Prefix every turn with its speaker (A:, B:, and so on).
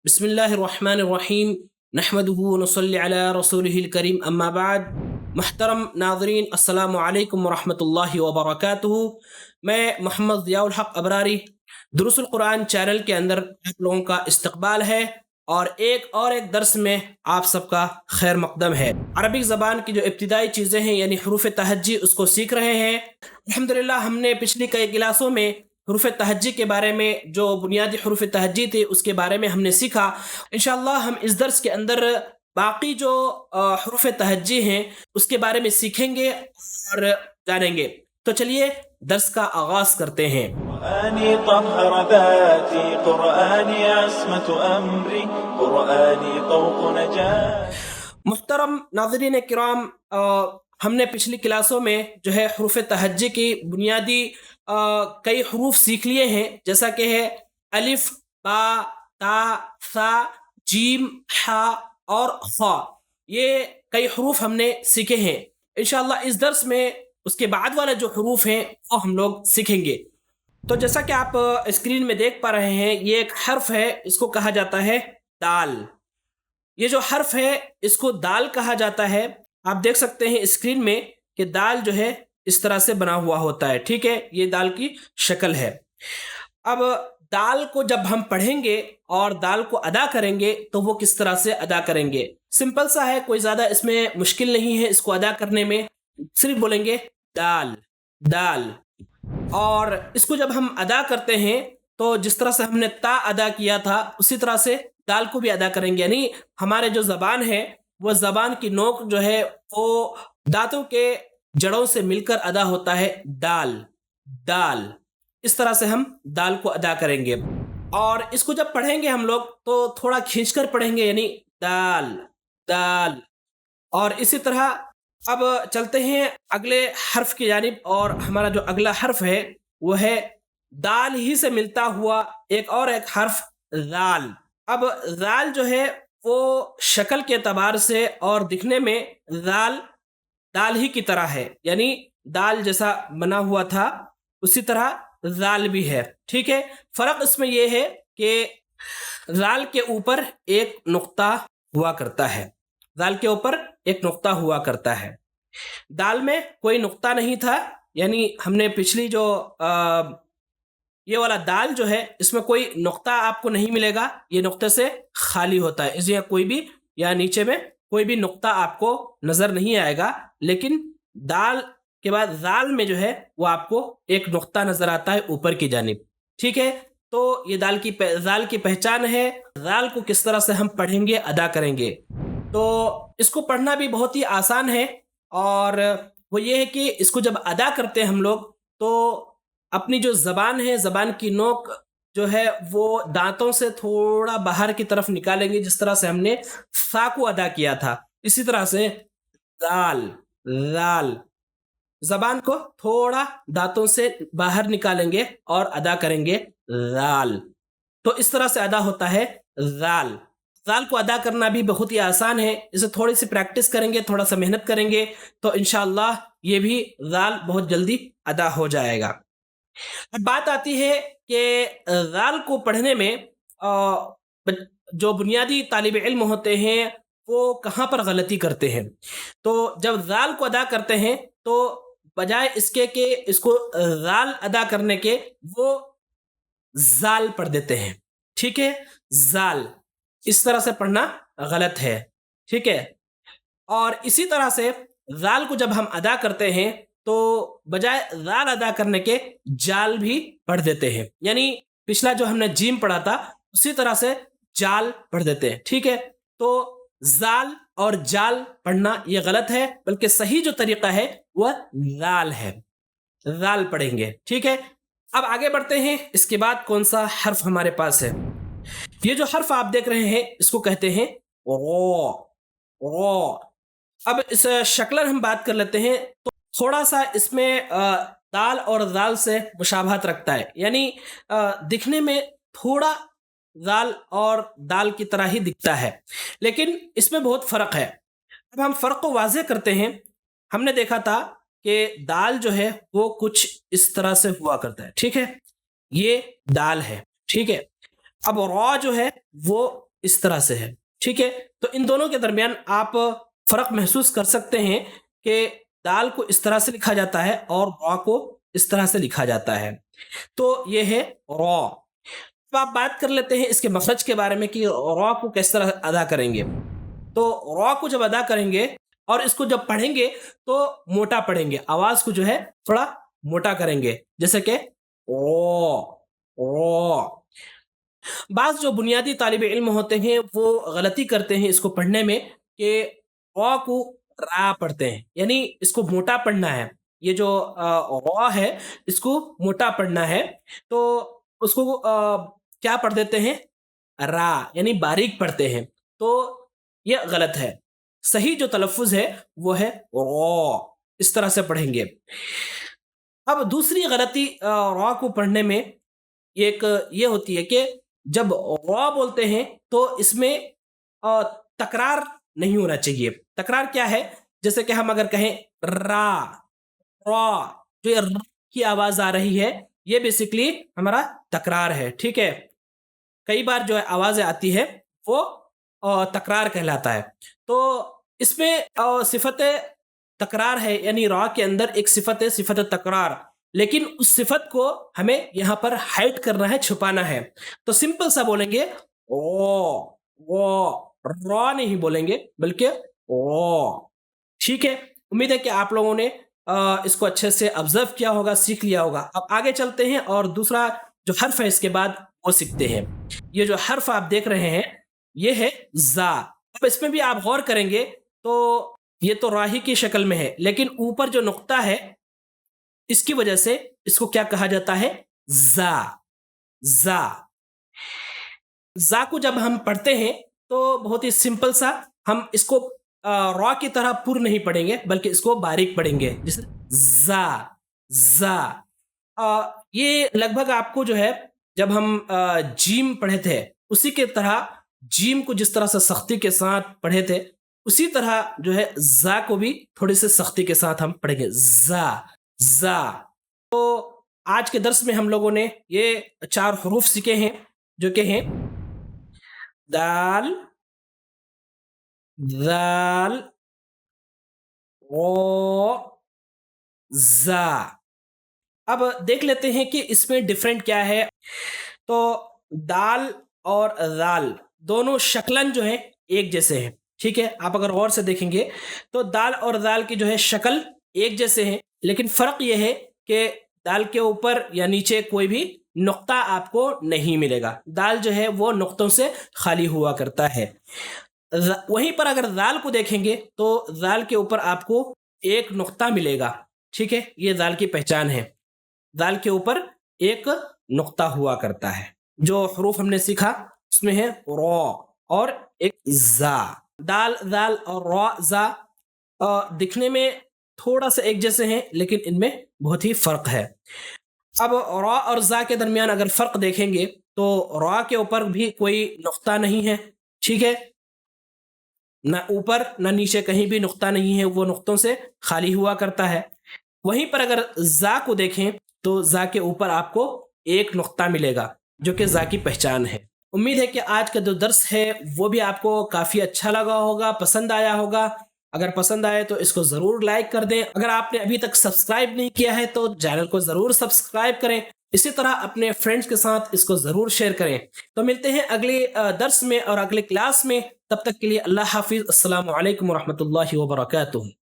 A: بسم اللہ الرحمن الرحیم نحمدہ ونصلی علی رسولہ الکریم اما بعد. محترم ناظرین، السلام علیکم ورحمۃ اللہ وبرکاتہ. میں محمد ضیاء الحق ابراری دروس القرآن چینل کے اندر آپ لوگوں کا استقبال ہے اور ایک درس میں آپ سب کا خیر مقدم ہے. عربی زبان کی جو ابتدائی چیزیں ہیں یعنی حروف تہجی، اس کو سیکھ رہے ہیں. الحمدللہ ہم نے پچھلی کئی کلاسوں میں حروف تہجی کے بارے میں، جو بنیادی حروف تہجی تھے اس کے بارے میں ہم نے سیکھا. انشاءاللہ ہم اس درس کے اندر باقی جو حروف تہجی ہیں اس کے بارے میں سیکھیں گے اور جانیں گے. تو چلیے درس کا آغاز کرتے ہیں.
B: قرآني طهر ذاتي، قرآني عصمة أمري، قرآني طوق نجاة.
A: محترم ناظرین کرام، ہم نے پچھلی کلاسوں میں جو ہے حروف تہجی کی بنیادی کئی حروف سیکھ لیے ہیں، جیسا کہ ہے الف، با، تا، ثا، جیم، حا اور خا. یہ کئی حروف ہم نے سیکھے ہیں. انشاءاللہ اس درس میں اس کے بعد والے جو حروف ہیں وہ ہم لوگ سیکھیں گے. تو جیسا کہ آپ اسکرین میں دیکھ پا رہے ہیں، یہ ایک حرف ہے، اس کو کہا جاتا ہے دال. یہ جو حرف ہے اس کو دال کہا جاتا ہے. آپ دیکھ سکتے ہیں اسکرین میں کہ دال جو ہے اس طرح سے بنا ہوا ہوتا ہے. ٹھیک ہے، یہ دال کی شکل ہے. اب دال کو جب ہم پڑھیں گے اور دال کو ادا کریں گے تو وہ کس طرح سے ادا کریں گے؟ سمپل سا ہے، کوئی زیادہ اس میں مشکل نہیں ہے اس کو ادا کرنے میں. صرف بولیں گے دال دال، اور اس کو جب ہم ادا کرتے ہیں تو جس طرح سے ہم نے تا ادا کیا تھا اسی طرح سے دال کو بھی ادا کریں گے. یعنی ہمارے جو زبان ہے وہ زبان کی نوک جو ہے وہ دانتوں کے جڑوں سے مل کر ادا ہوتا ہے دال دال. اس طرح سے ہم دال کو ادا کریں گے. اور اس کو جب پڑھیں گے ہم لوگ تو تھوڑا کھینچ کر پڑھیں گے، یعنی دال دال. اور اسی طرح اب چلتے ہیں اگلے حرف کی جانب، اور ہمارا جو اگلا حرف ہے وہ ہے دال ہی سے ملتا ہوا ایک حرف ذال. اب ذال جو ہے وہ شکل کے اعتبار سے اور دکھنے میں دال ہی کی طرح ہے، یعنی دال جیسا بنا ہوا تھا اسی طرح ذال بھی ہے. ٹھیک ہے، فرق اس میں یہ ہے کہ ذال کے اوپر ایک نقطہ ہوا کرتا ہے، ذال کے اوپر ایک نقطہ ہوا کرتا ہے. دال میں کوئی نقطہ نہیں تھا، یعنی ہم نے پچھلی جو یہ والا دال جو ہے اس میں کوئی نقطہ آپ کو نہیں ملے گا، یہ نقطے سے خالی ہوتا ہے. اس لیے کوئی بھی یا نیچے میں کوئی بھی نقطہ آپ کو نظر نہیں آئے گا. لیکن دال کے بعد ذال میں جو ہے وہ آپ کو ایک نقطہ نظر آتا ہے اوپر کی جانب. ٹھیک ہے، تو یہ ذال کی پہچان ہے. ذال کو کس طرح سے ہم پڑھیں گے، ادا کریں گے. تو اس کو پڑھنا بھی بہت ہی آسان ہے، اور وہ یہ ہے کہ اس کو جب ادا کرتے ہیں ہم لوگ تو اپنی جو زبان ہے، زبان کی نوک جو ہے وہ دانتوں سے تھوڑا باہر کی طرف نکالیں گے، جس طرح سے ہم نے سا کو ادا کیا تھا. اسی طرح سے دال دال، زبان کو تھوڑا دانتوں سے باہر نکالیں گے اور ادا کریں گے دال. تو اس طرح سے ادا ہوتا ہے دال. دال کو ادا کرنا بھی بہت ہی آسان ہے. اسے تھوڑی سی پریکٹس کریں گے، تھوڑا سا محنت کریں گے تو انشاءاللہ یہ بھی دال بہت جلدی ادا ہو جائے گا. اب بات آتی ہے کہ دال کو پڑھنے میں جو بنیادی طالب علم ہوتے ہیں وہ کہاں پر غلطی کرتے ہیں. تو جب دال کو ادا کرتے ہیں تو بجائے اس کے کہ اس کو دال ادا کرنے کے وہ زال پڑھ دیتے ہیں. ٹھیک ہے، زال اس طرح سے پڑھنا غلط ہے. ٹھیک ہے، اور اسی طرح سے زال کو جب ہم ادا کرتے ہیں تو بجائے زال ادا کرنے کے جال بھی پڑھ دیتے ہیں. یعنی پچھلا جو ہم نے جیم پڑھا تھا اسی طرح سے جال پڑھ دیتے ہیں. ٹھیک ہے، تو زال اور جال پڑھنا یہ غلط ہے، بلکہ صحیح جو طریقہ ہے وہ زال ہے، زال پڑھیں گے. ٹھیک ہے، اب آگے بڑھتے ہیں. اس کے بعد کون سا حرف ہمارے پاس ہے؟ یہ جو حرف آپ دیکھ رہے ہیں اس کو کہتے ہیں غو غو. اب اس شکلن ہم بات کر لیتے ہیں تو تھوڑا سا اس میں دال اور ذال سے مشابہت رکھتا ہے، یعنی دکھنے میں تھوڑا ذال اور دال کی طرح ہی دکھتا ہے، لیکن اس میں بہت فرق ہے. اب ہم فرق کو واضح کرتے ہیں. ہم نے دیکھا تھا کہ دال جو ہے وہ کچھ اس طرح سے ہوا کرتا ہے. ٹھیک ہے، یہ دال ہے. ٹھیک ہے، اب را جو ہے وہ اس طرح سے ہے. ٹھیک ہے, تو ان دونوں کے درمیان آپ فرق محسوس کر سکتے ہیں کہ دال کو اس طرح سے لکھا جاتا ہے اور را کو اس طرح سے لکھا جاتا ہے. تو یہ ہے را. اب آپ بات کر لیتے ہیں اس کے مخرج کے بارے میں کہ را کو کس طرح ادا کریں گے. تو را کو جب ادا کریں گے اور اس کو جب پڑھیں گے تو موٹا پڑھیں گے, آواز کو جو ہے تھوڑا موٹا کریں گے, جیسے کہ او او. بعض جو بنیادی طالب علم ہوتے ہیں وہ غلطی کرتے ہیں اس کو پڑھنے میں کہ را کو را پڑھتے ہیں, یعنی اس کو موٹا پڑھنا ہے. یہ جو را ہے اس کو موٹا پڑھنا ہے, تو اس کو کیا پڑھ دیتے ہیں, را, یعنی باریک پڑھتے ہیں. تو یہ غلط ہے. صحیح جو تلفظ ہے وہ ہے را, اس طرح سے پڑھیں گے. اب دوسری غلطی را کو پڑھنے میں ایک یہ ہوتی ہے کہ جب را بولتے ہیں تو اس میں تکرار نہیں ہونا چاہیے. تکرار کیا ہے, جیسے کہ ہم اگر کہیں را را, جو یہ ر کی آواز آ رہی ہے یہ بیسیکلی ہمارا تکرار ہے. ٹھیک ہے, کئی بار جو آوازیں آتی ہے وہ تکرار کہلاتا ہے. تو اس میں صفت تکرار ہے, یعنی را کے اندر ایک صفت ہے, صفت تکرار, لیکن اس صفت کو ہمیں یہاں پر ہائڈ کرنا ہے, چھپانا ہے. تو سمپل سا بولیں گے او, را نہیں بولیں گے بلکہ او. ٹھیک ہے, امید ہے کہ آپ لوگوں نے اس کو اچھے سے آبزرو کیا ہوگا, سیکھ لیا ہوگا. اب آگے چلتے ہیں اور دوسرا جو حرف ہے اس کے بعد وہ سیکھتے ہیں. یہ جو حرف آپ دیکھ رہے ہیں یہ ہے زا. اب اس میں بھی آپ غور کریں گے تو یہ تو راہی کی شکل میں ہے, لیکن اوپر جو نقطہ ہے اس کی وجہ سے اس کو کیا کہا جاتا ہے, زا. زا زا کو جب ہم پڑھتے ہیں تو بہت ہی سمپل سا, ہم اس کو را کی طرح پر نہیں پڑھیں گے بلکہ اس کو باریک پڑھیں گے, جیسے زا زا. یہ لگ بھگ آپ کو جو ہے جب ہم جیم پڑھے تھے اسی کے طرح, جیم کو جس طرح سے سختی کے ساتھ پڑھے تھے اسی طرح جو ہے زا کو بھی تھوڑی سی سختی کے ساتھ ہم پڑھیں گے, زا زا. تو آج کے درس میں ہم لوگوں نے یہ 4 حروف سیکھے ہیں جو کہ ہیں دال, ذال, را, زا. اب دیکھ لیتے ہیں کہ اس میں ڈیفرنٹ کیا ہے. تو دال اور ذال دونوں شکلن جو ہیں ایک جیسے ہیں. ٹھیک ہے, آپ اگر غور سے دیکھیں گے تو دال اور ذال کی جو ہے شکل ایک جیسے ہیں, لیکن فرق یہ ہے کہ دال کے اوپر یا نیچے کوئی بھی نقطہ آپ کو نہیں ملے گا. دال جو ہے وہ نقطوں سے خالی ہوا کرتا ہے. وہیں پر اگر ذال کو دیکھیں گے تو ذال کے اوپر آپ کو ایک نقطہ ملے گا. ٹھیک ہے, یہ ذال کی پہچان ہے, ذال کے اوپر ایک نقطہ ہوا کرتا ہے. جو حروف ہم نے سیکھا اس میں ہے را اور ایک زا. دال, ذال اور را, زا دکھنے میں تھوڑا سا ایک جیسے ہیں لیکن ان میں بہت ہی فرق ہے. اب را اور زا کے درمیان اگر فرق دیکھیں گے تو را کے اوپر بھی کوئی نقطہ نہیں ہے. ٹھیک ہے, نہ اوپر نہ نیچے کہیں بھی نقطہ نہیں ہے, وہ نقطوں سے خالی ہوا کرتا ہے. وہیں پر اگر زا کو دیکھیں تو زا کے اوپر آپ کو ایک نقطہ ملے گا جو کہ زا کی پہچان ہے. امید ہے کہ آج کا جو درس ہے وہ بھی آپ کو کافی اچھا لگا ہوگا, پسند آیا ہوگا. اگر پسند آئے تو اس کو ضرور لائک کر دیں. اگر آپ نے ابھی تک سبسکرائب نہیں کیا ہے تو چینل کو ضرور سبسکرائب کریں. اسی طرح اپنے فرینڈز کے ساتھ اس کو ضرور شیئر کریں. تو ملتے ہیں اگلے درس میں اور اگلے کلاس میں. تب تک کے لیے اللہ حافظ. السلام علیکم ورحمۃ اللہ وبرکاتہ.